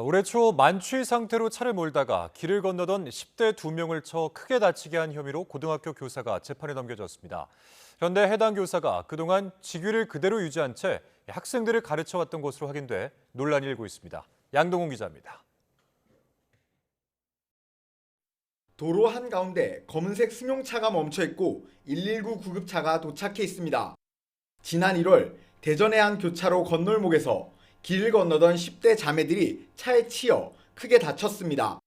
올해 초 만취 상태로 차를 몰다가 길을 건너던 10대 2명을 쳐 크게 다치게 한 혐의로 고등학교 교사가 재판에 넘겨졌습니다. 그런데 해당 교사가 그동안 직위를 그대로 유지한 채 학생들을 가르쳐왔던 것으로 확인돼 논란이 일고 있습니다. 양동훈 기자입니다. 도로 한가운데 검은색 승용차가 멈춰 있고 119 구급차가 도착해 있습니다. 지난 1월 대전의 한 교차로 건널목에서 길을 건너던 10대 자매들이 차에 치여 크게 다쳤습니다.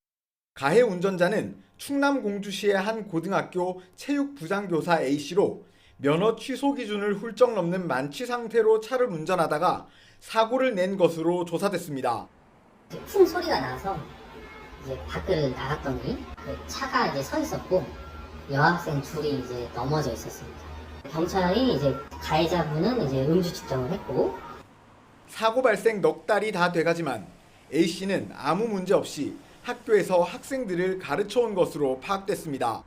가해 운전자는 충남 공주시의 한 고등학교 체육부장교사 A씨로 면허 취소 기준을 훌쩍 넘는 만취 상태로 차를 운전하다가 사고를 낸 것으로 조사됐습니다. 쿵 소리가 나서 이제 밖을 나갔더니 차가 이제 서 있었고 여학생 둘이 이제 넘어져 있었습니다. 경찰이 이제 가해자분은 이제 음주 측정을 했고 사고 발생 넉 달이 다 돼가지만 A씨는 아무 문제 없이 학교에서 학생들을 가르쳐온 것으로 파악됐습니다.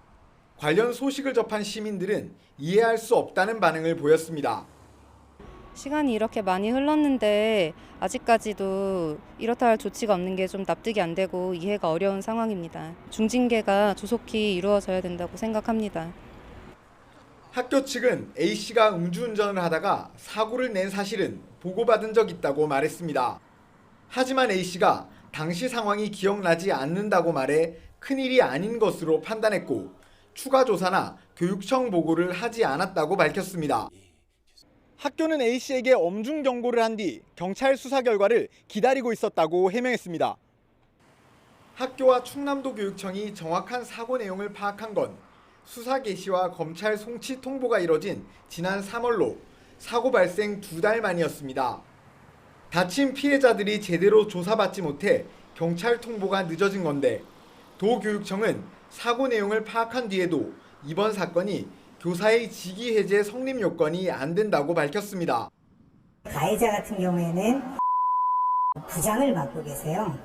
관련 소식을 접한 시민들은 이해할 수 없다는 반응을 보였습니다. 시간이 이렇게 많이 흘렀는데 아직까지도 이렇다 할 조치가 없는 게 좀 납득이 안 되고 이해가 어려운 상황입니다. 중징계가 조속히 이루어져야 된다고 생각합니다. 학교 측은 A씨가 음주운전을 하다가 사고를 낸 사실은 보고받은 적 있다고 말했습니다. 하지만 A씨가 당시 상황이 기억나지 않는다고 말해 큰일이 아닌 것으로 판단했고 추가 조사나 교육청 보고를 하지 않았다고 밝혔습니다. 학교는 A씨에게 엄중 경고를 한 뒤 경찰 수사 결과를 기다리고 있었다고 해명했습니다. 학교와 충남도 교육청이 정확한 사고 내용을 파악한 건 수사 개시와 검찰 송치 통보가 이뤄진 지난 3월로 사고 발생 2달 만이었습니다. 다친 피해자들이 제대로 조사받지 못해 경찰 통보가 늦어진 건데 도교육청은 사고 내용을 파악한 뒤에도 이번 사건이 교사의 직위 해제 성립 요건이 안 된다고 밝혔습니다. 가해자 같은 경우에는 부장을 맡고 계세요.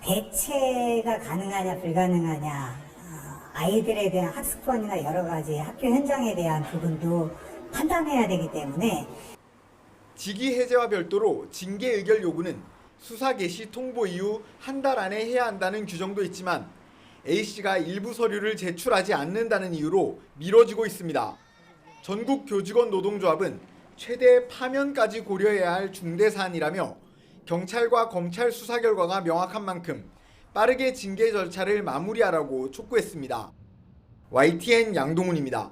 대체가 가능하냐 불가능하냐, 아이들에 대한 학습권이나 여러 가지 학교 현장에 대한 부분도 판단해야 되기 때문에 직위 해제와 별도로 징계 의결 요구는 수사 개시 통보 이후 한 달 안에 해야 한다는 규정도 있지만 A씨가 일부 서류를 제출하지 않는다는 이유로 미뤄지고 있습니다. 전국 교직원 노동조합은 최대 파면까지 고려해야 할 중대 사안이라며 경찰과 검찰 수사 결과가 명확한 만큼 빠르게 징계 절차를 마무리하라고 촉구했습니다. YTN 양동훈입니다.